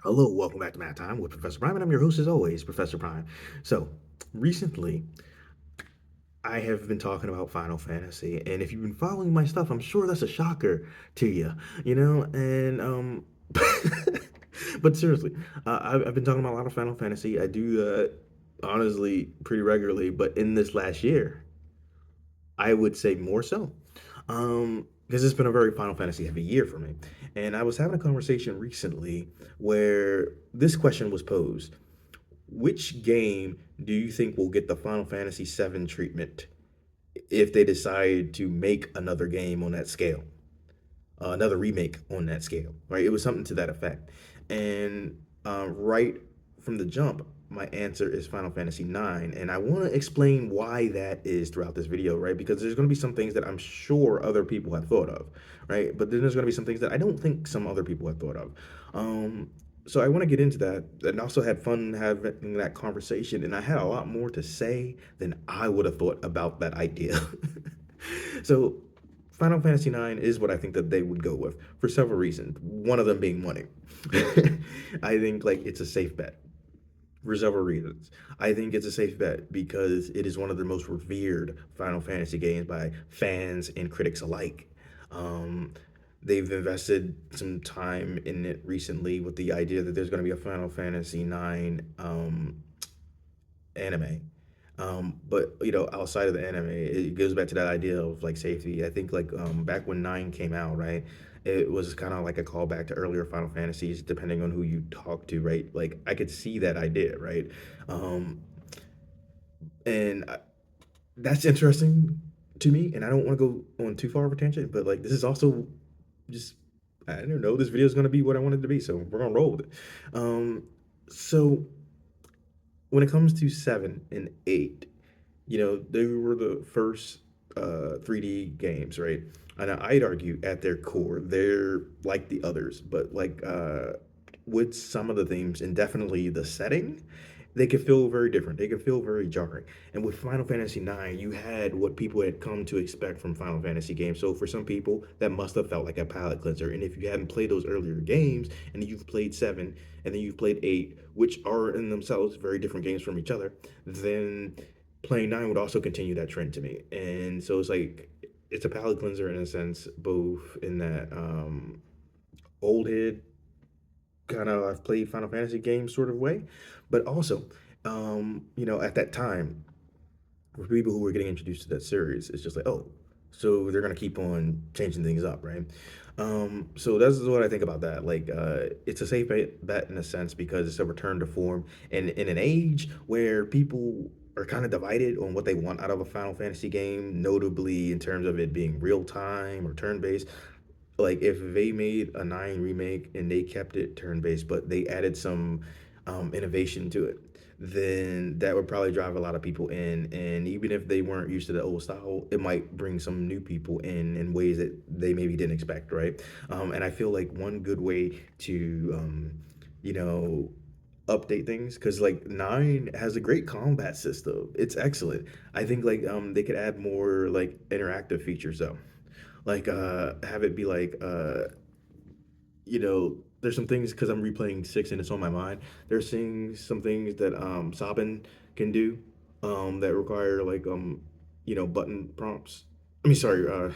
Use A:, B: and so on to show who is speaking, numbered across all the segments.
A: Hello, welcome back to Math Time with Professor Prime, and I'm your host as always, Professor Prime. So, recently, I have been talking about Final Fantasy, and if you've been following my stuff, I'm sure that's a shocker to you, but seriously, I've been talking about a lot of Final Fantasy. I do that honestly pretty regularly, but in this last year, I would say more so. Because it's been a very Final Fantasy heavy year for me. And I was having a conversation recently where this question was posed. Which game do you think will get the Final Fantasy VII treatment if they decide to make another game on that scale? Another remake on that scale, right? It was something to that effect. And right from the jump, my answer is Final Fantasy IX. And I want to explain why that is throughout this video, right? Because there's going to be some things that I'm sure other people have thought of, right? But then there's going to be some things that I don't think some other people have thought of. Um, so I want to get into that and also had fun having that conversation. And I had a lot more to say than I would have thought about that idea. So Final Fantasy IX is what I think that they would go with for several reasons. One of them being money. I think like it's a safe bet for several reasons. I think it's a safe bet because it is one of the most revered Final Fantasy games by fans and critics alike. Um, they've invested some time in it recently with the idea that there's going to be a Final Fantasy IX anime. But outside of the anime, it goes back to that idea of like safety. I think like back when Nine came out, right? It was kind of like a callback to earlier Final Fantasies, depending on who you talk to, right? Like I could see that idea, right? Um, and that's interesting to me. And I don't want to go on too far of a tangent, but like this is also just I don't know. This video is going to be what I wanted to be, so we're gonna roll with it. Um, so when it comes to seven and eight, they were the first 3D games, right? And I'd argue at their core, they're like the others, but like with some of the themes and definitely the setting, they could feel very different. They could feel very jarring. And with Final Fantasy IX, you had what people had come to expect from Final Fantasy games. So for some people, that must have felt like a palate cleanser. And if you hadn't played those earlier games and you've played seven and then you've played eight, which are in themselves very different games from each other, then playing nine would also continue that trend to me. And so it's like it's a palate cleanser in a sense, both in that old head kind of I've played Final Fantasy games sort of way, but also at that time for people who were getting introduced to that series, it's just like, oh, so they're gonna keep on changing things up, right? So that's what I think about that. Like, it's a safe bet in a sense because it's a return to form, and in an age where people are kind of divided on what they want out of a Final Fantasy game, notably in terms of it being real time or turn based. Like, if they made a nine remake and they kept it turn based, but they added some innovation to it, then that would probably drive a lot of people in. And even if they weren't used to the old style, it might bring some new people in ways that they maybe didn't expect, right? And I feel like one good way to, you know, update things because like nine has a great combat system. It's excellent. I think like they could add more like interactive features though, like have it be like there's some things because I'm replaying six and it's on my mind. There's some things that Sabin can do that require like button prompts. I mean, sorry,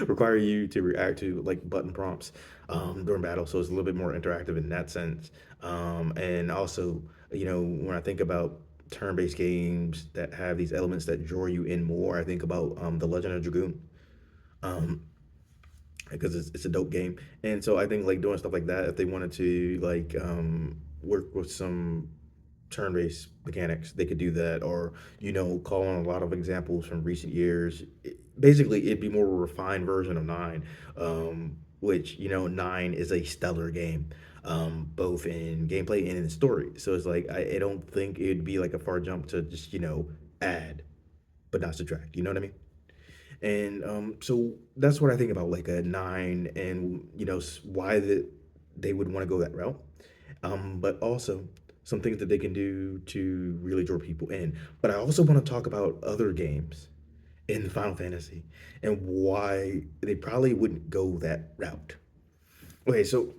A: require you to react to like button prompts during battle. So it's a little bit more interactive in that sense. And also, when I think about turn-based games that have these elements that draw you in more, I think about The Legend of Dragoon. Um, because it's a dope game. And so I think like doing stuff like that, if they wanted to like work with some turn-based mechanics, they could do that, or call on a lot of examples from recent years. Basically, it'd be more of a refined version of nine, which nine is a stellar game, both in gameplay and in story. So it's like I don't think it'd be like a far jump to just add but not subtract. You know what I mean? And so that's what I think about like a nine, and why they would want to go that route. But also some things that they can do to really draw people in. But I also want to talk about other games in Final Fantasy and why they probably wouldn't go that route. Okay, so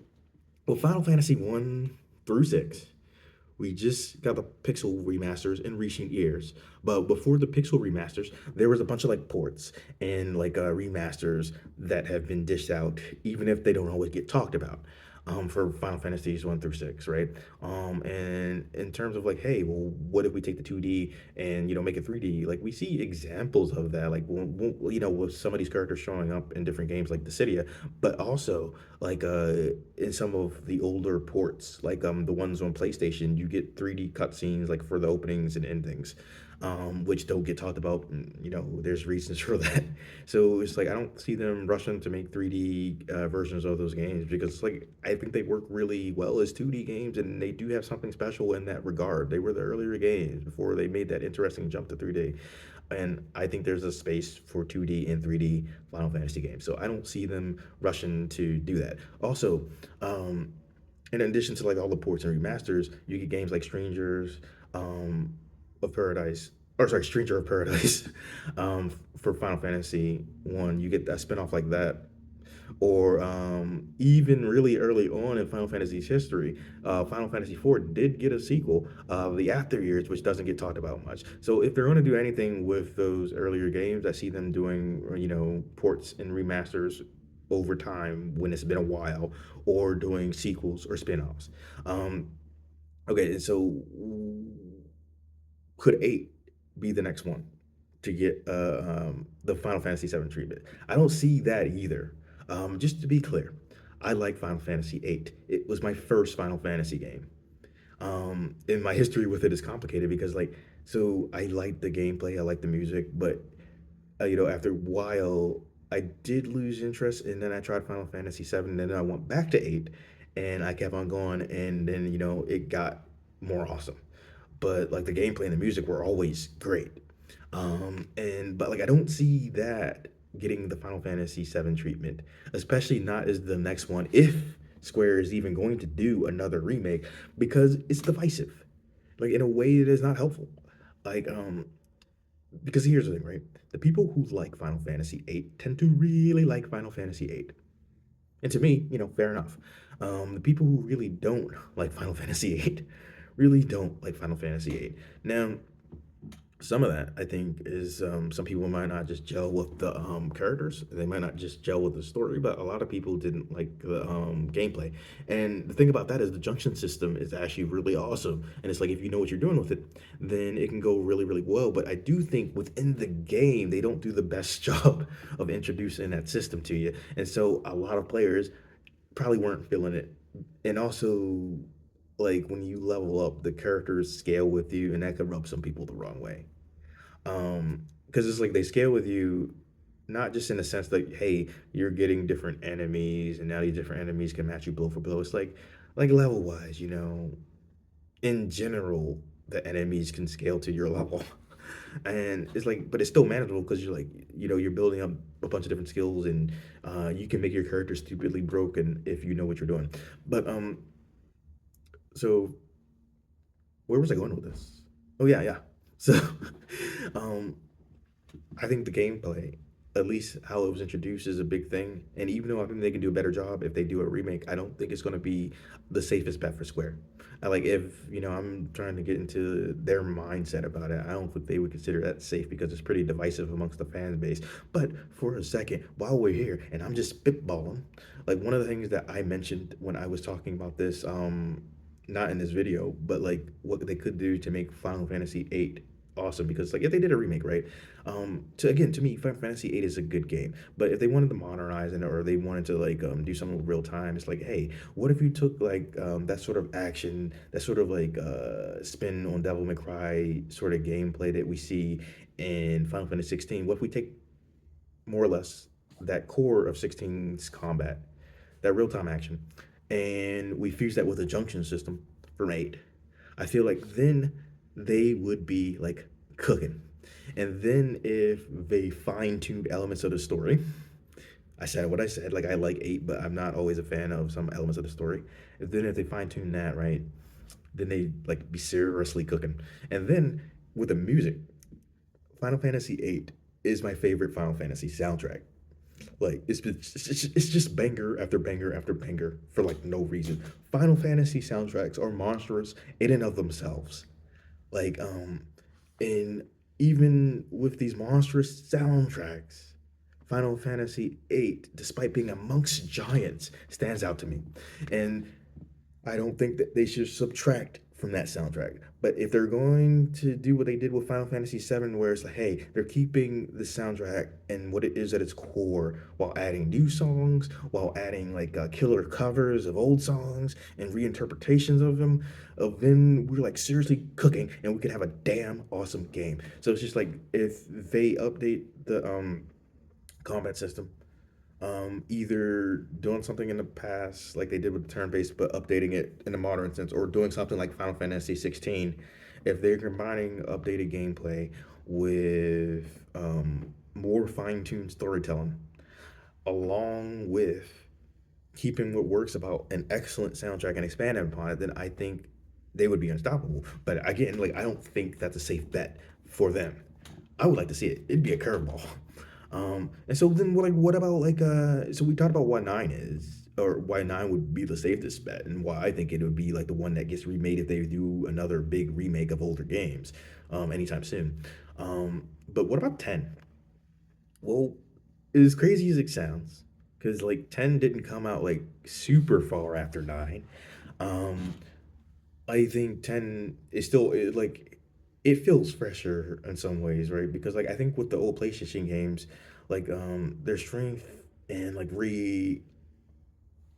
A: Well, Final Fantasy 1 through 6, we just got the pixel remasters in recent years. But before the pixel remasters, there was a bunch of like ports and like remasters that have been dished out, even if they don't always get talked about. For Final Fantasies 1 through 6, right? And in terms of like, hey, well, what if we take the 2D and make it 3D? Like we see examples of that, like with some of these characters showing up in different games like Dissidia, but also like in some of the older ports, like the ones on PlayStation, you get 3D cutscenes like for the openings and endings, which don't get talked about. There's reasons for that. So it's like I don't see them rushing to make 3D versions of those games because like I think they work really well as 2D games, and they do have something special in that regard. They were the earlier games before they made that interesting jump to 3D. And I think there's a space for 2D and 3D Final Fantasy games. So I don't see them rushing to do that. Also, in addition to like all the ports and remasters, you get games like um, of Paradise, or sorry, Stranger of Paradise, for Final Fantasy One. You get that spinoff like that, or even really early on in Final Fantasy's history, Final Fantasy IV did get a sequel, The After Years, which doesn't get talked about much. So if they're going to do anything with those earlier games, I see them doing ports and remasters over time when it's been a while, or doing sequels or spin-offs. Um, okay, and so could 8 be the next one to get the Final Fantasy VII treatment? I don't see that either. Just to be clear, I like Final Fantasy VIII. It was my first Final Fantasy game. And my history with it is complicated because, like, so I like the gameplay, I like the music, but after a while, I did lose interest, and then I tried Final Fantasy VII, and then I went back to 8, and I kept on going, and then it got more awesome. But like the gameplay and the music were always great. And but like I don't see that getting the Final Fantasy VII treatment, especially not as the next one, if Square is even going to do another remake, because it's divisive, like in a way that is not helpful. Like because here's the thing, right? The people who like Final Fantasy VIII tend to really like Final Fantasy VIII. And to me, fair enough. The people who really don't like Final Fantasy VIII really don't like Final Fantasy VIII. Now, some of that I think is some people might not just gel with the characters. They might not just gel with the story, but a lot of people didn't like the gameplay. And the thing about that is the junction system is actually really awesome. And it's like if you know what you're doing with it, then it can go really, really well. But I do think within the game, they don't do the best job of introducing that system to you. And so a lot of players probably weren't feeling it. And also, like when you level up, the characters scale with you, and that could rub some people the wrong way. Because it's like they scale with you, not just in the sense that hey, you're getting different enemies, and now these different enemies can match you blow for blow. It's like level wise, in general, the enemies can scale to your level. And it's like, but it's still manageable because you're like, you're building up a bunch of different skills, and you can make your character stupidly broken if you know what you're doing. But so where was I going with this? Oh yeah, yeah. So, um, I think the gameplay, at least how it was introduced, is a big thing. And even though I think they can do a better job if they do a remake, I don't think it's going to be the safest bet for Square. I like if I'm trying to get into their mindset about it. I don't think they would consider that safe because it's pretty divisive amongst the fan base. But for a second, while we're here, and I'm just spitballing, like one of the things that I mentioned when I was talking about this, not in this video, but like what they could do to make Final Fantasy VIII awesome, because like if they did a remake, right? To me, Final Fantasy VIII is a good game, but if they wanted to modernize it, or they wanted to like do something real time, it's like, hey, what if you took like that sort of action, that sort of like spin on Devil May Cry sort of gameplay that we see in Final Fantasy 16? What if we take more or less that core of 16's combat, that real time action, and we fuse that with a junction system from 8? I feel like then they would be like cooking. And then if they fine tuned elements of the story, I said what I said. Like I like 8, but I'm not always a fan of some elements of the story. And then if they fine tune that right, then they like be seriously cooking. And then with the music, Final Fantasy 8 is my favorite Final Fantasy soundtrack. Like it's just banger after banger after banger for like no reason. Final Fantasy soundtracks are monstrous in and of themselves. Like and even with these monstrous soundtracks, Final Fantasy VIII, despite being amongst giants, stands out to me. And I don't think that they should subtract from that soundtrack. But if they're going to do what they did with Final Fantasy VII, where it's like, hey, they're keeping the soundtrack and what it is at its core, while adding new songs, while adding like killer covers of old songs and reinterpretations of them, then we're like seriously cooking, and we could have a damn awesome game. So it's just like if they update the combat system, either doing something in the past like they did with the turn-based but updating it in a modern sense, or doing something like Final Fantasy 16. If they're combining updated gameplay with more fine-tuned storytelling along with keeping what works about an excellent soundtrack and expanding upon it, then I think they would be unstoppable. But again, like I don't think that's a safe bet for them. I would like to see it. It'd be a curveball. And so then what about like so we talked about what nine is, or why nine would be the safest bet, and why I think it would be like the one that gets remade if they do another big remake of older games anytime soon. But what about 10? Well, as crazy as it sounds, because like 10 didn't come out like super far after 9. Um, I think 10 is still like it feels fresher in some ways, right? Because like I think with the old PlayStation games, like their strength and like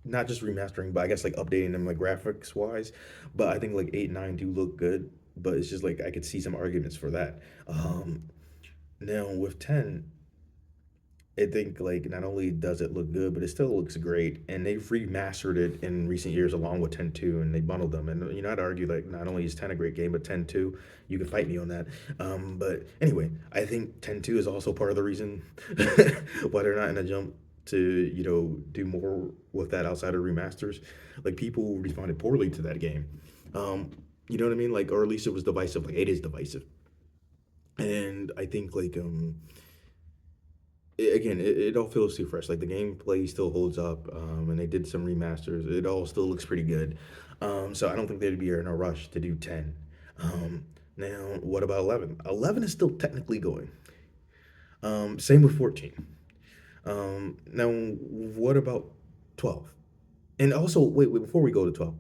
A: not just remastering, but I guess like updating them like graphics wise. But I think like 8 9 do look good, but it's just like I could see some arguments for that. Now with 10, I think like not only does it look good, but it still looks great. And they've remastered it in recent years along with 10.2, and they bundled them. And you know, I'd argue like not only is 10 a great game, but 10.2, you can fight me on that. But anyway, I think 10.2 is also part of the reason why they're not in a jump to, you know, do more with that outside of remasters. Like people responded poorly to that game. Um, you know what I mean? Like, or at least it was divisive. Like it is divisive. And I think like again, it all feels too fresh. Like the gameplay still holds up, and they did some remasters. It all still looks pretty good. So I don't think they'd be in a rush to do 10. Now, what about 11? 11 is still technically going. Same with 14. Now, what about 12? And also, wait, before we go to 12,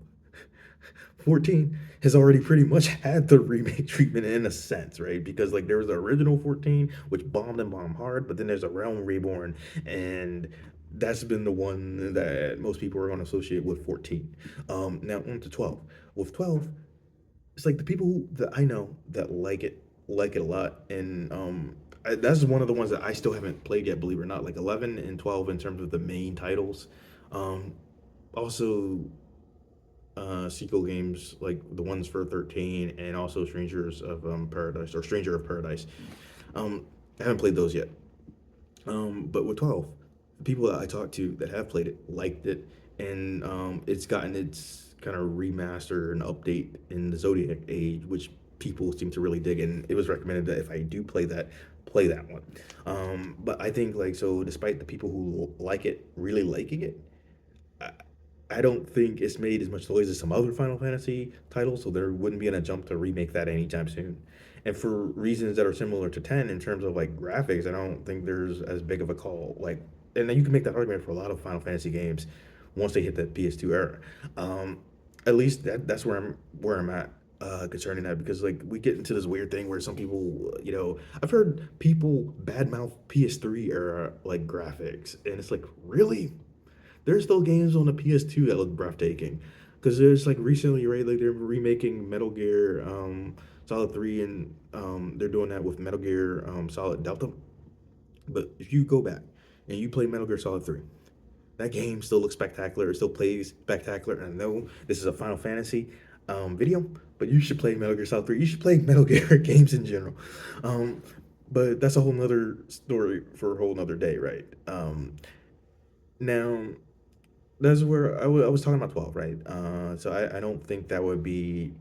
A: 14 has already pretty much had the remake treatment in a sense, right? Because like there was the original 14, which bombed and bombed hard, but then there's a Realm Reborn, and that's been the one that most people are going to associate with 14. Now on to 12. With 12, it's like the people that I know that like it a lot, and that's one of the ones that I still haven't played yet, believe it or not. Like 11 and 12 in terms of the main titles. Um, Also sequel games like the ones for 13 and also Strangers of Paradise or Stranger of Paradise. I haven't played those yet. But with 12, the people that I talked to that have played it liked it, and it's gotten its kind of remaster and update in the Zodiac Age, which people seem to really dig. And it was recommended that if I do play that one. But I think like so, despite the people who like it really liking it, I, I don't think it's made as much noise as some other Final Fantasy titles, so there wouldn't be in a jump to remake that anytime soon. And for reasons that are similar to 10 in terms of like graphics, I don't think there's as big of a call. Like, and then you can make that argument for a lot of Final Fantasy games once they hit that PS2 era. Um, at least that's where I'm at concerning that, because like we get into this weird thing where some people, you know, I've heard people badmouth PS3 era like graphics, and it's like really there's still games on the PS2 that look breathtaking. Because there's like recently, right? Like they're remaking Metal Gear Solid 3, and they're doing that with Metal Gear Solid Delta. But if you go back and you play Metal Gear Solid 3, that game still looks spectacular. It still plays spectacular. And I know this is a Final Fantasy video, but you should play Metal Gear Solid 3. You should play Metal Gear games in general. Um, but that's a whole nother story for a whole nother day, right? Now, that's where I was talking about 12, right? So I don't think that would be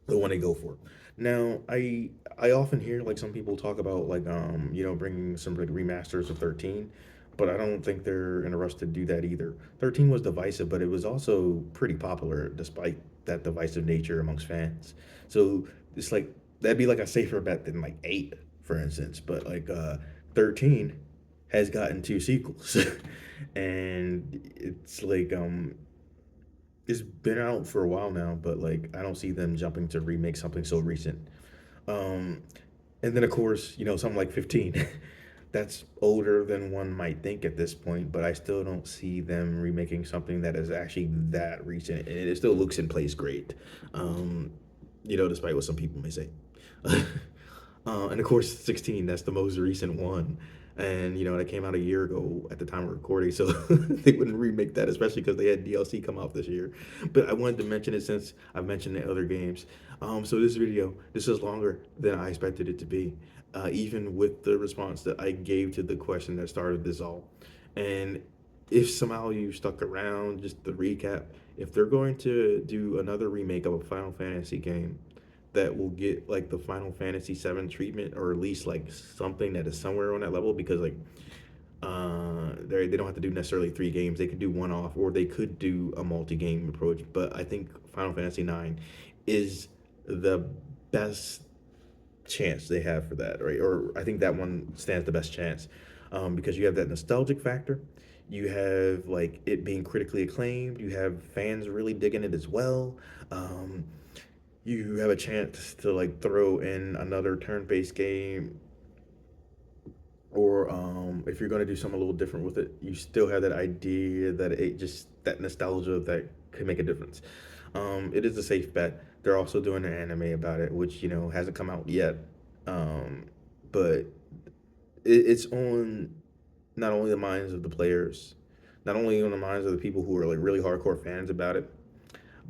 A: the one they go for. Now, I often hear like some people talk about like you know bringing some like remasters of 13. but I don't think they're in a rush to do that either. 13 was divisive, but it was also pretty popular despite that divisive nature amongst fans. So it's like that'd be like a safer bet than like 8, for instance. But 13 has gotten 2 sequels. And it's like it's been out for a while now, but like I don't see them jumping to remake something so recent. Um, and then of course, something like 15. That's older than one might think at this point, but I still don't see them remaking something that is actually that recent, and it still looks and plays great. Um, despite what some people may say. And of course, 16. That's the most recent one, and that came out a year ago at the time of recording, so they wouldn't remake that, especially because they had DLC come out this year. But I wanted to mention it since I've mentioned the other games. So this is longer than I expected it to be, even with the response that I gave to the question that started this all. And if somehow you stuck around, just to recap, if they're going to do another remake of a Final Fantasy game that will get like the Final Fantasy VII treatment, or at least like something that is somewhere on that level, because like they don't have to do necessarily 3 games. They could do one off, or they could do a multi-game approach. But I think Final Fantasy IX is the best chance they have for that, right? Or I think that one stands the best chance, because you have that nostalgic factor. You have like it being critically acclaimed. You have fans really digging it as well. Um, you have a chance to like throw in another turn-based game, or if you're going to do something a little different with it, you still have that idea that it just that nostalgia that could make a difference. It is a safe bet. They're also doing an anime about it, which hasn't come out yet, but it's on not only the minds of the players, not only on the minds of the people who are like really hardcore fans about it,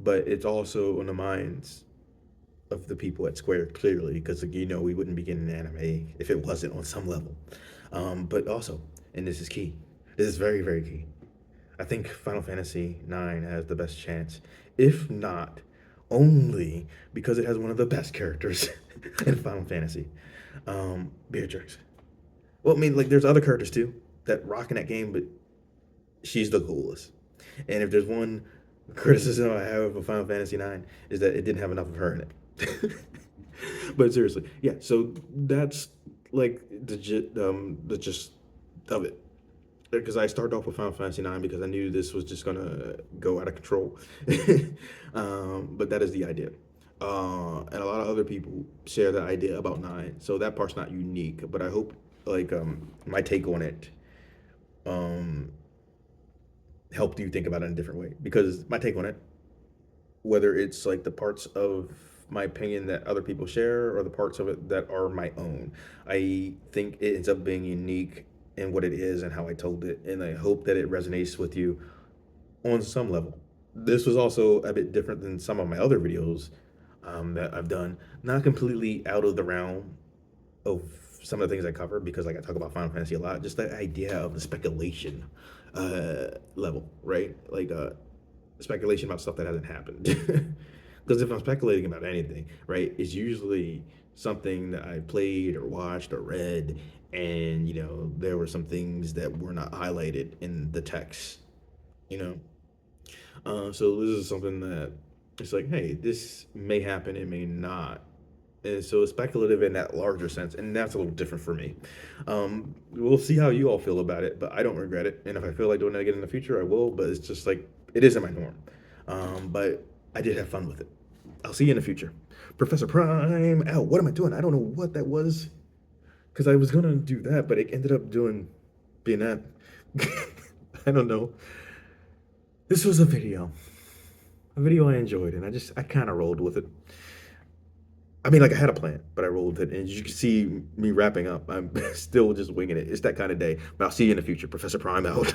A: but it's also on the minds of the people at Square, clearly, because we wouldn't be getting an anime if it wasn't on some level. But also, and this is key, this is very very key. I think Final Fantasy IX has the best chance, if not only because it has one of the best characters in Final Fantasy, Beatrix. Well, I mean, like there's other characters too that rock in that game, but she's the coolest. And if there's one criticism I have of Final Fantasy IX, is that it didn't have enough of her in it. But seriously, yeah. So that's like the gist of it. Because I started off with Final Fantasy IX because I knew this was just gonna go out of control. But that is the idea. And a lot of other people share that idea about nine, so that part's not unique. But I hope like my take on it um, helped you think about it in a different way. Because my take on it, whether it's like the parts of my opinion that other people share or the parts of it that are my own, I think it ends up being unique in what it is and how I told it, and I hope that it resonates with you on some level. This was also a bit different than some of my other videos that I've done, not completely out of the realm of some of the things I cover, because like I talk about Final Fantasy a lot, just the idea of the speculation level, right? Like speculation about stuff that hasn't happened. Because if I'm speculating about anything, right, it's usually something that I played or watched or read, and there were some things that were not highlighted in the text. You know, so this is something that it's like, hey, this may happen, it may not. And so it's speculative in that larger sense, and that's a little different for me. We'll see how you all feel about it, but I don't regret it. And if I feel like doing it again in the future, I will. But it's just like it isn't my norm. But I did have fun with it. I'll see you in the future. Professor Prime out. What am I doing? I don't know what that was, because I was gonna do that, but it ended up being that. I don't know. This was a video I enjoyed, and I kind of rolled with it. I mean, like I had a plan, but I rolled with it. And as you can see me wrapping up, I'm still just winging it. It's that kind of day. But I'll see you in the future. Professor Prime out.